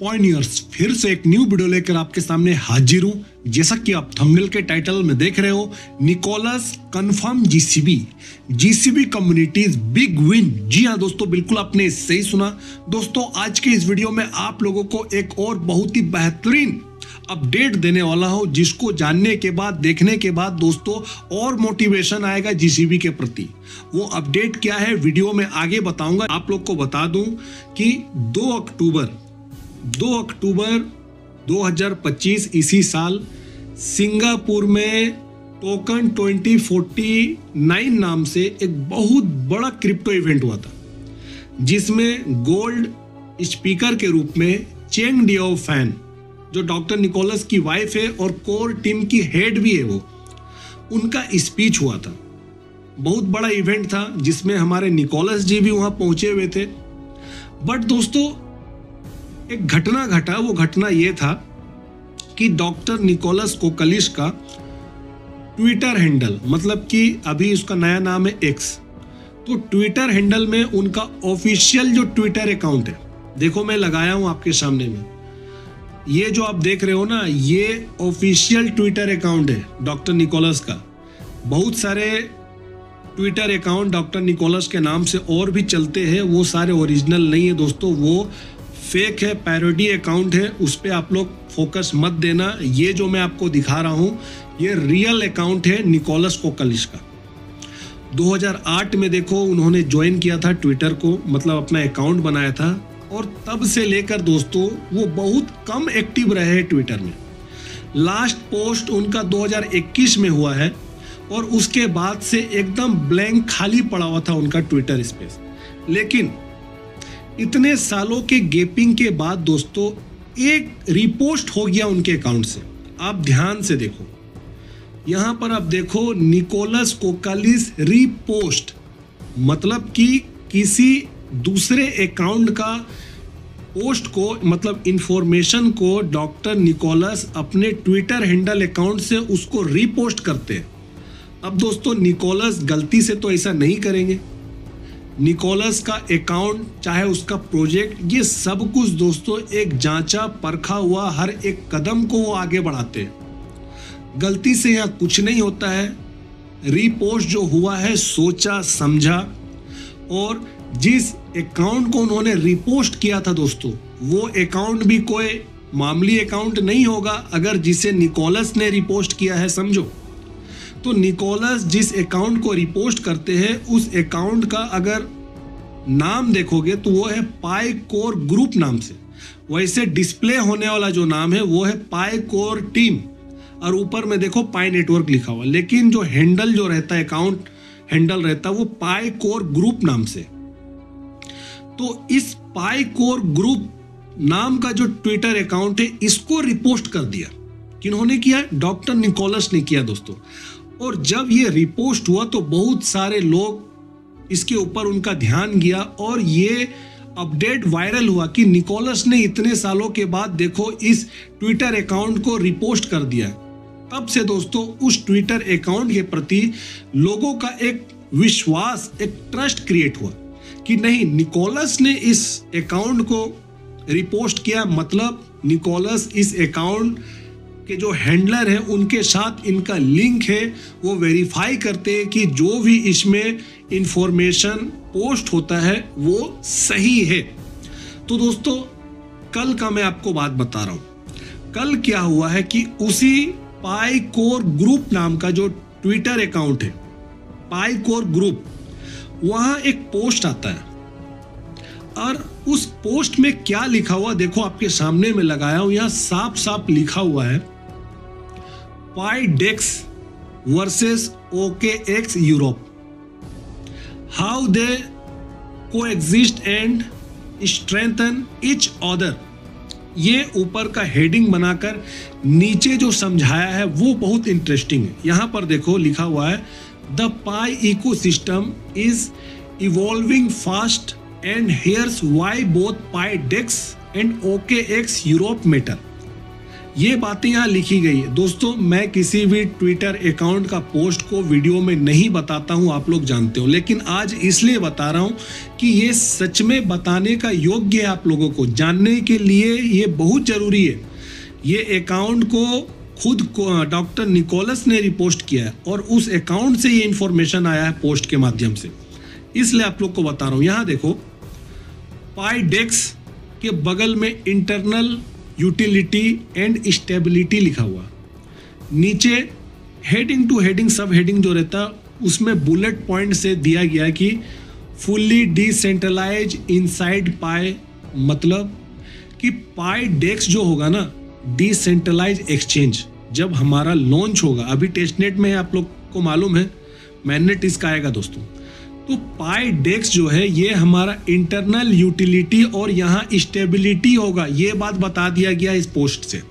पॉइनियर्स फिर से एक न्यू वीडियो लेकर आपके सामने हाजिर हूं। जैसा कि आप थंबनेल के टाइटल में देख रहे हो, Nicholas confirm GCB communities big win. जी हाँ दोस्तों, बिल्कुल आपने सही सुना। दोस्तों आज के इस वीडियो में आप लोगों को एक और बहुत ही बेहतरीन अपडेट देने वाला हूं, जिसको जानने के बाद, देखने के बाद दोस्तों और मोटिवेशन आएगा जीसीबी के प्रति। वो अपडेट क्या है वीडियो में आगे बताऊंगा। आप लोग को बता दूं कि 2 अक्टूबर 2025 इसी साल सिंगापुर में टोकन 2049 नाम से एक बहुत बड़ा क्रिप्टो इवेंट हुआ था, जिसमें गोल्ड स्पीकर के रूप में चेंग डियो फैन, जो डॉक्टर निकोलस की वाइफ है और कोर टीम की हेड भी है, वो उनका स्पीच हुआ था। बहुत बड़ा इवेंट था जिसमें हमारे निकोलस जी भी वहां पहुंचे हुए थे। बट दोस्तों एक घटना घटा। वो घटना ये था कि डॉक्टर निकोलस कोकलिश का ट्विटर हैंडल, मतलब कि अभी उसका नया नाम है एक्स, तो ट्विटर हैंडल में उनका ऑफिशियल जो ट्विटर अकाउंट है, देखो मैं लगाया हूं आपके सामने में, ये जो आप देख रहे हो ना, ये ऑफिशियल ट्विटर अकाउंट है डॉक्टर निकोलस का। बहुत सारे ट्विटर अकाउंट डॉक्टर निकोलस के नाम से और भी चलते हैं, वो सारे ओरिजिनल नहीं है दोस्तों, वो फेक है, पैरोडी अकाउंट है, उस पर आप लोग फोकस मत देना। ये जो मैं आपको दिखा रहा हूँ ये रियल अकाउंट है निकोलस कोकलिश का। 2008 में देखो उन्होंने ज्वाइन किया था ट्विटर को, मतलब अपना अकाउंट बनाया था, और तब से लेकर दोस्तों वो बहुत कम एक्टिव रहे हैं ट्विटर में। लास्ट पोस्ट उनका 2021 में हुआ है और उसके बाद से एकदम ब्लैंक खाली पड़ा हुआ था उनका ट्विटर स्पेस। लेकिन इतने सालों के गैपिंग के बाद दोस्तों एक रिपोस्ट हो गया उनके अकाउंट से। आप ध्यान से देखो, यहां पर आप देखो निकोलस कोकलिश रिपोस्ट, मतलब कि किसी दूसरे अकाउंट का पोस्ट को, मतलब इंफॉर्मेशन को डॉक्टर निकोलस अपने ट्विटर हैंडल अकाउंट से उसको रीपोस्ट करते हैं। अब दोस्तों निकोलस गलती से तो ऐसा नहीं करेंगे। निकोलस का अकाउंट, चाहे उसका प्रोजेक्ट, ये सब कुछ दोस्तों एक जांचा परखा हुआ, हर एक कदम को वो आगे बढ़ाते हैं। गलती से यहाँ कुछ नहीं होता है। रीपोस्ट जो हुआ है सोचा समझा, और जिस अकाउंट को उन्होंने रिपोस्ट किया था दोस्तों, वो अकाउंट भी कोई मामूली अकाउंट नहीं होगा अगर जिसे निकोलस ने रिपोस्ट किया है, समझो। तो निकोलस जिस अकाउंट को रिपोस्ट करते हैं उस अकाउंट का अगर नाम देखोगे तो वो है पाई कोर ग्रुप नाम से। वैसे डिस्प्ले होने वाला जो नाम है वो है पाई कोर टीम, और ऊपर में देखो पाई नेटवर्क लिखा हुआ, लेकिन जो हैंडल जो रहता है, अकाउंट हैंडल रहता है, वो पाई कोर ग्रुप नाम से। तो इस पाई कोर ग्रुप नाम का जो ट्विटर अकाउंट है, इसको रिपोस्ट कर दिया। किन्होंने किया? डॉक्टर निकोलस ने किया दोस्तों। और जब ये रिपोस्ट हुआ तो बहुत सारे लोग इसके ऊपर उनका ध्यान गया और ये अपडेट वायरल हुआ कि निकोलस ने इतने सालों के बाद देखो इस ट्विटर अकाउंट को रिपोस्ट कर दिया। तब से दोस्तों उस ट्विटर अकाउंट के प्रति लोगों का एक विश्वास, एक ट्रस्ट क्रिएट हुआ कि नहीं, निकोलस ने इस अकाउंट को रिपोस्ट किया, मतलब निकोलस इस अकाउंट के जो हैंडलर है उनके साथ इनका लिंक है। वो वेरीफाई करते हैं कि जो भी इसमें इंफॉर्मेशन पोस्ट होता है वो सही है। तो दोस्तों कल का मैं आपको बात बता रहा हूं। कल क्या हुआ है कि उसी पाई कोर ग्रुप नाम का जो ट्विटर अकाउंट है, पाई कोर ग्रुप, वहां एक पोस्ट आता है, और उस पोस्ट में क्या लिखा हुआ देखो, आपके सामने में लगाया हूं। यहां साफ साफ लिखा हुआ है, पाईडेक्स versus OKX Europe, how they coexist and strengthen each other. ये ऊपर का हेडिंग बनाकर नीचे जो समझाया है वो बहुत इंटरेस्टिंग है। यहां पर देखो लिखा हुआ है, the Pi ecosystem is evolving fast and here's why both PyDex and OKX Europe matter. ये बातें यहाँ लिखी गई है दोस्तों। मैं किसी भी ट्विटर अकाउंट का पोस्ट को वीडियो में नहीं बताता हूँ, आप लोग जानते हो, लेकिन आज इसलिए बता रहा हूँ कि ये सच में बताने का योग्य है। आप लोगों को जानने के लिए ये बहुत जरूरी है। ये अकाउंट को खुद डॉक्टर निकोलस ने रिपोस्ट किया है और उस अकाउंट से ये इंफॉर्मेशन आया है पोस्ट के माध्यम से, इसलिए आप लोग को बता रहा हूँ। यहाँ देखो, पाईडेक्स के बगल में इंटरनल यूटिलिटी एंड स्टेबिलिटी लिखा हुआ, नीचे हेडिंग टू हेडिंग सब हेडिंग जो रहता उसमें बुलेट पॉइंट से दिया गया कि फुल्ली डिसेंट्रलाइज इनसाइड पाई, मतलब कि पाईडेक्स जो होगा ना, डिसेंट्रलाइज एक्सचेंज, जब हमारा लॉन्च होगा, अभी टेस्टनेट में है, आप लोग को मालूम है, मैननेट इसका आएगा दोस्तों। तो पाईडेक्स जो है ये हमारा इंटरनल यूटिलिटी और यहाँ स्टेबिलिटी होगा, ये बात बता दिया गया इस पोस्ट से।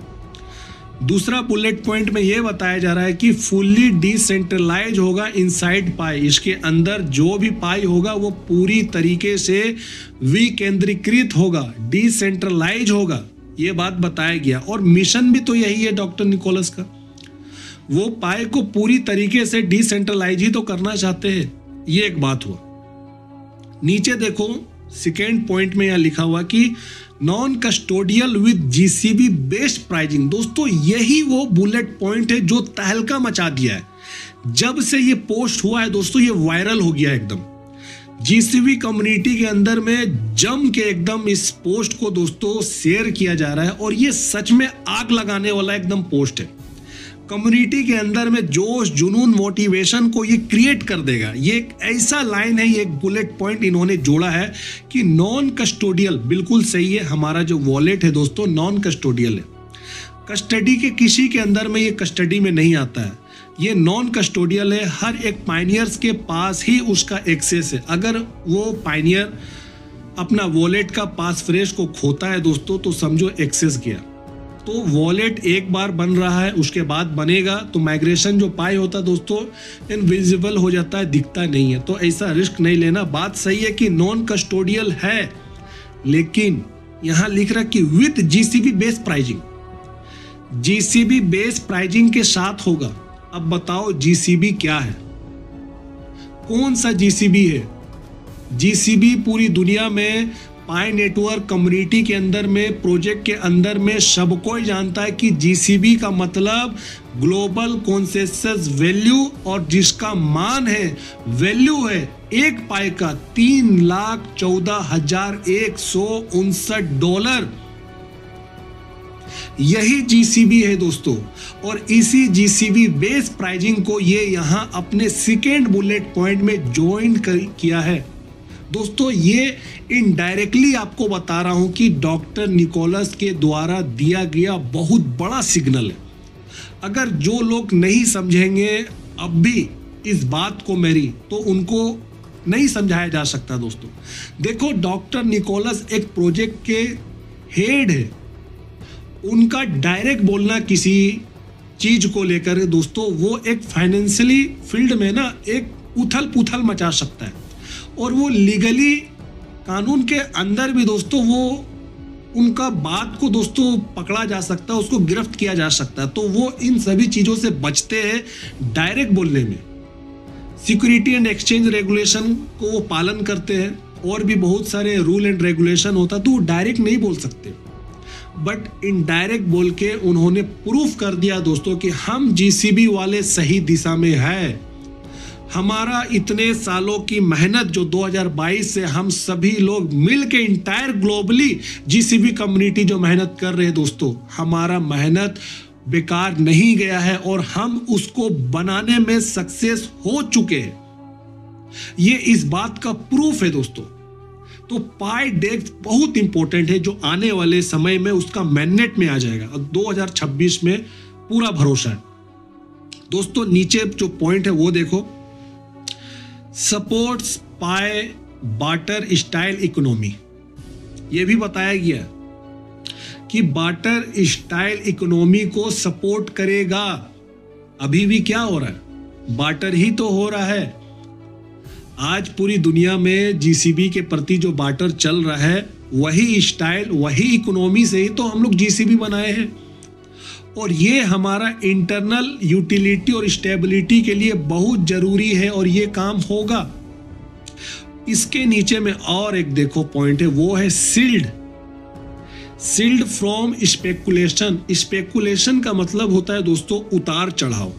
दूसरा बुलेट पॉइंट में ये बताया जा रहा है कि फुल्ली डिसेंट्रलाइज होगा इनसाइड पाई, इसके अंदर जो भी पाई होगा वो पूरी तरीके से विकेंद्रीकृत होगा, डिसेंट्रलाइज होगा, ये बात बताया गया। और मिशन भी तो यही है डॉक्टर निकोलस का, वो पाई को पूरी तरीके से डिसेंट्रलाइज ही तो करना चाहते हैं। ये एक बात हुआ। नीचे देखो सेकेंड पॉइंट में यहां लिखा हुआ कि non custodial with GCB based pricing. दोस्तों यही वो बुलेट पॉइंट है जो तहलका मचा दिया है। जब से ये पोस्ट हुआ है दोस्तों, ये वायरल हो गया एकदम। जीसीबी कम्युनिटी के अंदर में जम के एकदम इस पोस्ट को दोस्तों शेयर किया जा रहा है और ये सच में आग लगाने वाला एकदम पोस्ट है। कम्युनिटी के अंदर में जोश, जुनून, मोटिवेशन को ये क्रिएट कर देगा। ये एक ऐसा लाइन है, ये एक बुलेट पॉइंट इन्होंने जोड़ा है कि नॉन कस्टोडियल, बिल्कुल सही है, हमारा जो वॉलेट है दोस्तों नॉन कस्टोडियल है। कस्टडी के किसी के अंदर में ये कस्टडी में नहीं आता है, ये नॉन कस्टोडियल है। हर एक पायनियर्स के पास ही उसका एक्सेस है। अगर वो पायनियर अपना वॉलेट का पास फ्रेश को खोता है दोस्तों, तो समझो एक्सेस गया। तो वॉलेट एक बार बन रहा है, उसके बाद बनेगा तो माइग्रेशन जो पाई होता है दोस्तों इनविजिबल हो जाता है, दिखता नहीं है। तो ऐसा रिस्क नहीं लेना। बात सही है कि नॉन कस्टोडियल है, लेकिन यहां लिख रहा कि with GCB base pricing, GCB base pricing के साथ होगा। अब बताओ जीसीबी क्या है, कौन सा जीसीबी है? जीसीबी पूरी दुनिया में पाई नेटवर्क कम्युनिटी के अंदर में, प्रोजेक्ट के अंदर में सबको ही जानता है कि जीसीबी का मतलब ग्लोबल कॉन्सेंसस वैल्यू, और जिसका मान है, वैल्यू है एक पाई का $3,14,159। यही जीसीबी है दोस्तों। और इसी जीसीबी बेस प्राइजिंग को ये यहां अपने सेकेंड बुलेट पॉइंट में ज्वाइन किया है दोस्तों। ये इनडायरेक्टली आपको बता रहा हूं कि डॉक्टर निकोलस के द्वारा दिया गया बहुत बड़ा सिग्नल है। अगर जो लोग नहीं समझेंगे अब भी इस बात को मेरी, तो उनको नहीं समझाया जा सकता दोस्तों। देखो, डॉक्टर निकोलस एक प्रोजेक्ट के हेड है, उनका डायरेक्ट बोलना किसी चीज को लेकर दोस्तों, वो एक फाइनेंशियली फील्ड में ना एक उथल पुथल मचा सकता है। और वो लीगली कानून के अंदर भी दोस्तों वो उनका बात को दोस्तों पकड़ा जा सकता है, उसको गिरफ्त किया जा सकता है। तो वो इन सभी चीजों से बचते हैं डायरेक्ट बोलने में। सिक्योरिटी एंड एक्सचेंज रेगुलेशन को वो पालन करते हैं, और भी बहुत सारे रूल एंड रेगुलेशन होता, तो वो डायरेक्ट नहीं बोल सकते, बट इनडायरेक्ट बोल के उन्होंने प्रूफ कर दिया दोस्तों कि हम जीसीबी वाले सही दिशा में है। हमारा इतने सालों की मेहनत जो 2022 से हम सभी लोग मिल के इंटायर ग्लोबली जीसीबी कम्युनिटी जो मेहनत कर रहे हैं दोस्तों, हमारा मेहनत बेकार नहीं गया है और हम उसको बनाने में सक्सेस हो चुके हैं। ये इस बात का प्रूफ है दोस्तों। तो पाईडेक्स बहुत इंपॉर्टेंट है, जो आने वाले समय में उसका मैननेट में आ जाएगा और 2026 में पूरा भरोसा है दोस्तों। नीचे जो पॉइंट है वो देखो, सपोर्ट्स पाई बार्टर स्टाइल इकोनॉमी। ये भी बताया गया कि बार्टर स्टाइल इकोनॉमी को सपोर्ट करेगा। अभी भी क्या हो रहा है, बार्टर ही तो हो रहा है। आज पूरी दुनिया में जीसीबी के प्रति जो बार्टर चल रहा है, वही स्टाइल, वही इकोनॉमी से ही तो हम लोग जीसीबी बनाए हैं। और ये हमारा इंटरनल यूटिलिटी और स्टेबिलिटी के लिए बहुत जरूरी है और ये काम होगा। इसके नीचे में और एक देखो पॉइंट है, वो है शील्ड फ्रॉम स्पेकुलेशन। स्पेकुलेशन का मतलब होता है दोस्तों उतार चढ़ाव।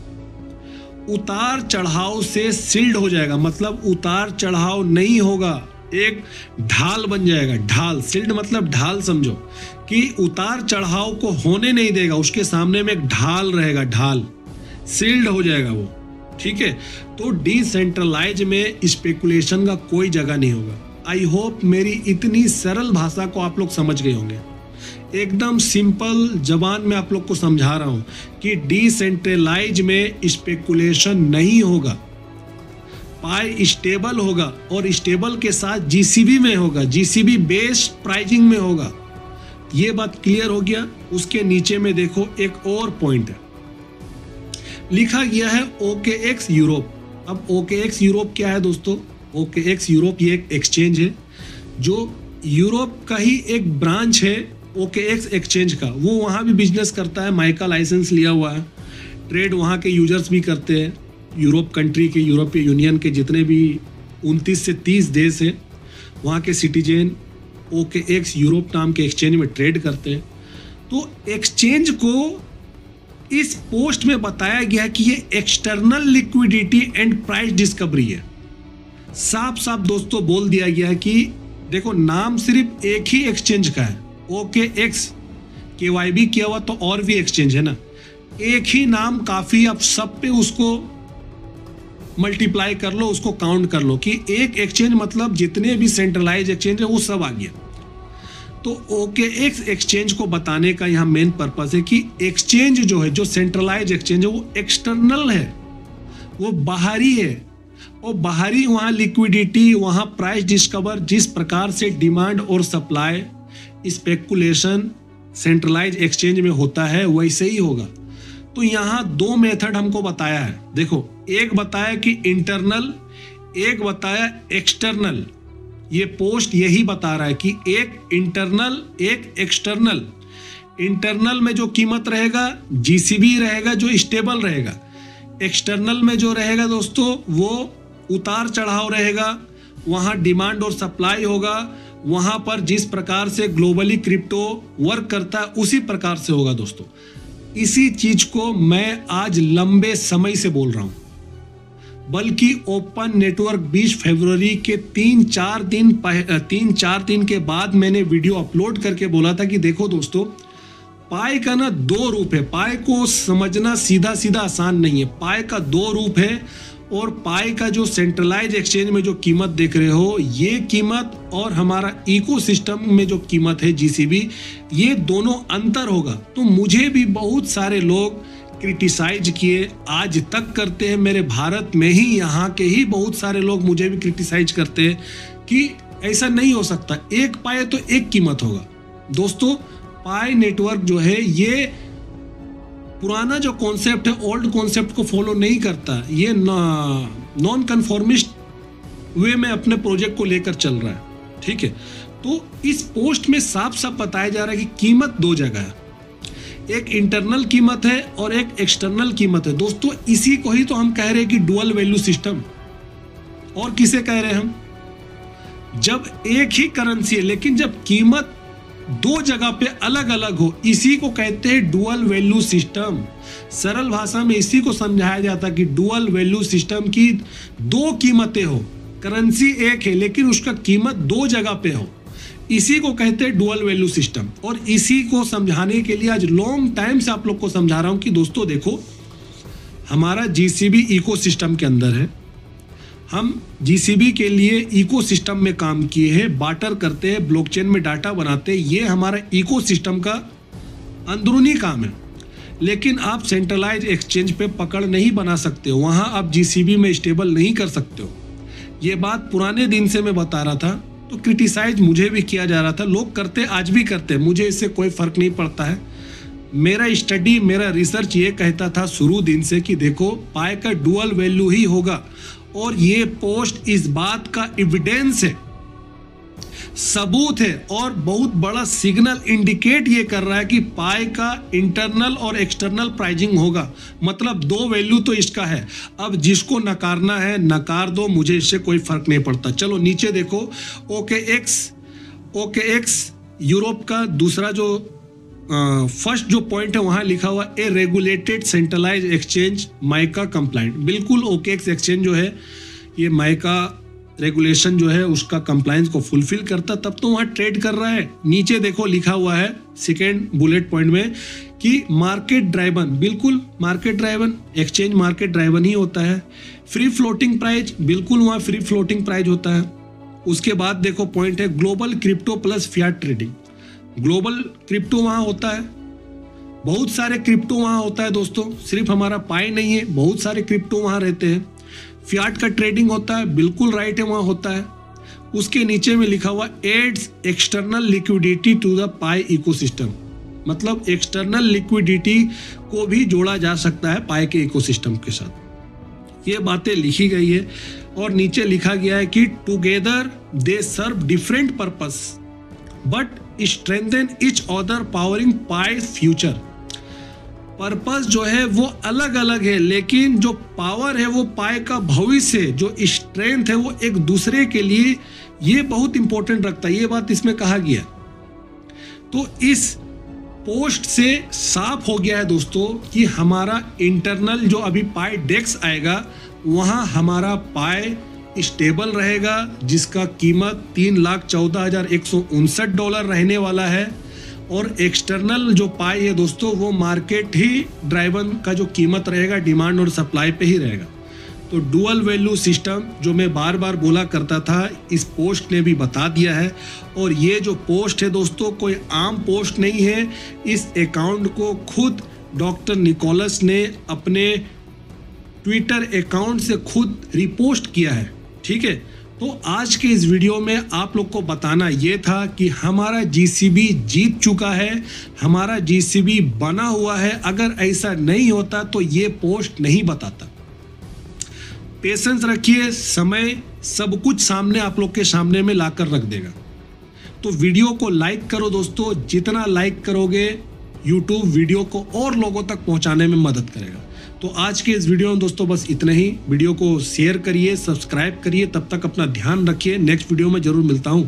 उतार चढ़ाव से शील्ड हो जाएगा, मतलब उतार चढ़ाव नहीं होगा, एक ढाल बन जाएगा। ढाल, शील्ड मतलब ढाल समझो, कि उतार चढ़ाव को होने नहीं देगा, उसके सामने में एक ढाल रहेगा, ढाल, शील्ड हो जाएगा वो। ठीक है, तो डिसेंट्रलाइज में स्पेकुलेशन का कोई जगह नहीं होगा। आई होप मेरी इतनी सरल भाषा को आप लोग समझ गए होंगे। एकदम सिंपल जबान में आप लोग को समझा रहा हूं कि डिसेंट्रलाइज में स्पेकुलेशन नहीं होगा, पाई स्टेबल होगा और स्टेबल के साथ जीसीबी में होगा, जीसीबी बेस्ड प्राइसिंग में होगा। ये बात क्लियर हो गया। उसके नीचे में देखो एक और पॉइंट है, लिखा गया है OKX यूरोप। अब OKX यूरोप क्या है दोस्तों? OKX यूरोप ये एक एक्सचेंज है जो यूरोप का ही एक ब्रांच है OKX एक्सचेंज का। वो वहाँ भी बिजनेस करता है, माइका लाइसेंस लिया हुआ है, ट्रेड वहाँ के यूजर्स भी करते हैं। यूरोप कंट्री के, यूरोपीय यूनियन के जितने भी 29 से 30 देश हैं, वहाँ के सिटीजन OKX यूरोप नाम के एक्सचेंज में ट्रेड करते हैं। तो एक्सचेंज को इस पोस्ट में बताया गया कि ये external liquidity and price discovery है। साफ साफ दोस्तों बोल दिया गया है कि देखो, नाम सिर्फ एक ही एक्सचेंज का है, OKX, KYB किया हुआ तो और भी एक्सचेंज है ना, एक ही नाम काफी। अब सब पे उसको मल्टीप्लाई कर लो, उसको काउंट कर लो कि एक एक्सचेंज मतलब जितने भी सेंट्रलाइज एक्सचेंज है वो सब आ गया। तो OKX एक्सचेंज को बताने का यहाँ मेन पर्पस है कि एक्सचेंज जो है, जो सेंट्रलाइज एक्सचेंज है, वो एक्सटर्नल है, वो बाहरी है। और बाहरी वहाँ लिक्विडिटी, वहाँ प्राइस डिस्कवर, जिस प्रकार से डिमांड और सप्लाई स्पेकुलेशन सेंट्रलाइज एक्सचेंज में होता है वैसे ही होगा। तो यहाँ दो मेथड हमको बताया है। देखो, एक बताया कि इंटरनल, एक बताया एक्सटर्नल। ये पोस्ट यही बता रहा है कि एक इंटरनल, एक एक्सटर्नल। इंटरनल में जो कीमत रहेगा जीसीबी रहेगा, जो स्टेबल रहेगा। एक्सटर्नल में जो रहेगा दोस्तों वो उतार चढ़ाव रहेगा, वहाँ डिमांड और सप्लाई होगा, वहाँ पर जिस प्रकार से ग्लोबली क्रिप्टो वर्क करता है उसी प्रकार से होगा दोस्तों। इसी चीज को मैं आज लंबे समय से बोल रहा हूँ, बल्कि ओपन नेटवर्क 20 फरवरी के 3-4 दिन के बाद मैंने वीडियो अपलोड करके बोला था कि देखो दोस्तों, पाई का ना दो रूप है। पाई को समझना सीधा सीधा आसान नहीं है। पाई का दो रूप है, और पाई का जो सेंट्रलाइज एक्सचेंज में जो कीमत देख रहे हो, ये कीमत और हमारा इकोसिस्टम में जो कीमत है जीसीबी, ये दोनों अंतर होगा। तो मुझे भी बहुत सारे लोग क्रिटिसाइज किए, आज तक करते हैं। मेरे भारत में ही, यहाँ के ही बहुत सारे लोग मुझे भी क्रिटिसाइज करते हैं कि ऐसा नहीं हो सकता, एक पाई तो एक कीमत होगा। दोस्तों, पाई नेटवर्क जो है ये पुराना जो कॉन्सेप्ट है, ओल्ड कॉन्सेप्ट को फॉलो नहीं करता। ये नॉन कन्फॉर्मिस्ट वे में अपने प्रोजेक्ट को लेकर चल रहा है। ठीक है, तो इस पोस्ट में साफ साफ बताया जा रहा है कि कीमत दो जगह है, एक इंटरनल कीमत है और एक एक्सटर्नल कीमत है। दोस्तों, इसी को ही तो हम कह रहे हैं कि डुअल वैल्यू सिस्टम। और किसे कह रहे हैं हम? जब एक ही करेंसी है लेकिन जब कीमत दो जगह पे अलग अलग हो, इसी को कहते हैं डुअल वैल्यू सिस्टम। सरल भाषा में इसी को समझाया जाता है कि डुअल वैल्यू सिस्टम की दो कीमतें हो, करेंसी एक है लेकिन उसका कीमत दो जगह पे हो, इसी को कहते हैं डुअल वैल्यू सिस्टम। और इसी को समझाने के लिए आज लॉन्ग टाइम से आप लोग को समझा रहा हूं कि दोस्तों देखो, हमारा जीसीबी इकोसिस्टम के अंदर है। हम जीसीबी के लिए इकोसिस्टम में काम किए हैं, बार्टर करते हैं, ब्लॉकचेन में डाटा बनाते हैं। ये हमारा इकोसिस्टम का अंदरूनी काम है। लेकिन आप सेंट्रलाइज एक्सचेंज पे पकड़ नहीं बना सकते हो, वहाँ आप जीसीबी में स्टेबल नहीं कर सकते हो। ये बात पुराने दिन से मैं बता रहा था, तो क्रिटिसाइज मुझे भी किया जा रहा था। लोग करते, आज भी करते, मुझे इससे कोई फर्क नहीं पड़ता है। मेरा स्टडी, मेरा रिसर्च ये कहता था शुरू दिन से कि देखो, पाई का डुअल वैल्यू ही होगा। और ये पोस्ट इस बात का एविडेंस है सबूत है और बहुत बड़ा सिग्नल इंडिकेट ये कर रहा है कि पाई का इंटरनल और एक्सटर्नल प्राइजिंग होगा। मतलब दो वैल्यू तो इसका है। अब जिसको नकारना है नकार दो, मुझे इससे कोई फर्क नहीं पड़ता। चलो नीचे देखो, OKX यूरोप का दूसरा जो फर्स्ट जो पॉइंट है वहां लिखा हुआ a regulated centralize exchange MiCA compliant. बिल्कुल OKX एक्सचेंज जो है ये माइका रेगुलेशन जो है उसका कंप्लायंस को फुलफिल करता, तब तो वहां ट्रेड कर रहा है। नीचे देखो लिखा हुआ है सेकेंड बुलेट पॉइंट में कि मार्केट ड्राइवन, बिल्कुल market driven, exchange market driven ही होता है। फ्री फ्लोटिंग प्राइस, बिल्कुल वहां फ्री फ्लोटिंग प्राइस होता है। उसके बाद देखो पॉइंट है global crypto plus Fiat trading. Global crypto वहां होता है, बहुत सारे क्रिप्टो वहां होता है दोस्तों, सिर्फ हमारा पाई नहीं है, बहुत सारे क्रिप्टो वहां रहते हैं। फियाट का ट्रेडिंग होता है, बिल्कुल राइट है, वहां होता है। उसके नीचे में लिखा हुआ adds external liquidity to the Pi ecosystem, मतलब एक्सटर्नल लिक्विडिटी को भी जोड़ा जा सकता है पाई के इकोसिस्टम के साथ। ये बातें लिखी गई है और नीचे लिखा गया है कि together they serve different purpose but strengthen each other powering Pi future. Purpose जो है वो अलग अलग है, लेकिन जो पावर है वो पाई का भविष्य, जो स्ट्रेंथ है वो एक दूसरे के लिए ये बहुत इंपॉर्टेंट रखता है। ये बात इसमें कहा गया। तो इस पोस्ट से साफ हो गया है दोस्तों कि हमारा इंटरनल जो अभी पाई डेक्स आएगा वहां हमारा पाई स्टेबल रहेगा, जिसका कीमत $3,14,159 रहने वाला है। और एक्सटर्नल जो पाई है दोस्तों वो मार्केट ही ड्राइवन का जो कीमत रहेगा डिमांड और सप्लाई पे ही रहेगा। तो डुअल वैल्यू सिस्टम जो मैं बार बार बोला करता था, इस पोस्ट ने भी बता दिया है। और ये जो पोस्ट है दोस्तों कोई आम पोस्ट नहीं है, इस अकाउंट को खुद डॉक्टर निकोलस ने अपने ट्विटर अकाउंट से खुद रिपोस्ट किया है। ठीक है, तो आज के इस वीडियो में आप लोग को बताना ये था कि हमारा जीसीबी जीत चुका है, हमारा जीसीबी बना हुआ है। अगर ऐसा नहीं होता तो ये पोस्ट नहीं बताता। पेशेंस रखिए, समय सब कुछ सामने आप लोग के सामने में लाकर रख देगा। तो वीडियो को लाइक करो दोस्तों, जितना लाइक करोगे यूट्यूब वीडियो को और लोगों तक पहुंचाने में मदद करेगा। तो आज के इस वीडियो में दोस्तों बस इतना ही। वीडियो को शेयर करिए, सब्सक्राइब करिए, तब तक अपना ध्यान रखिए। नेक्स्ट वीडियो में जरूर मिलता हूं।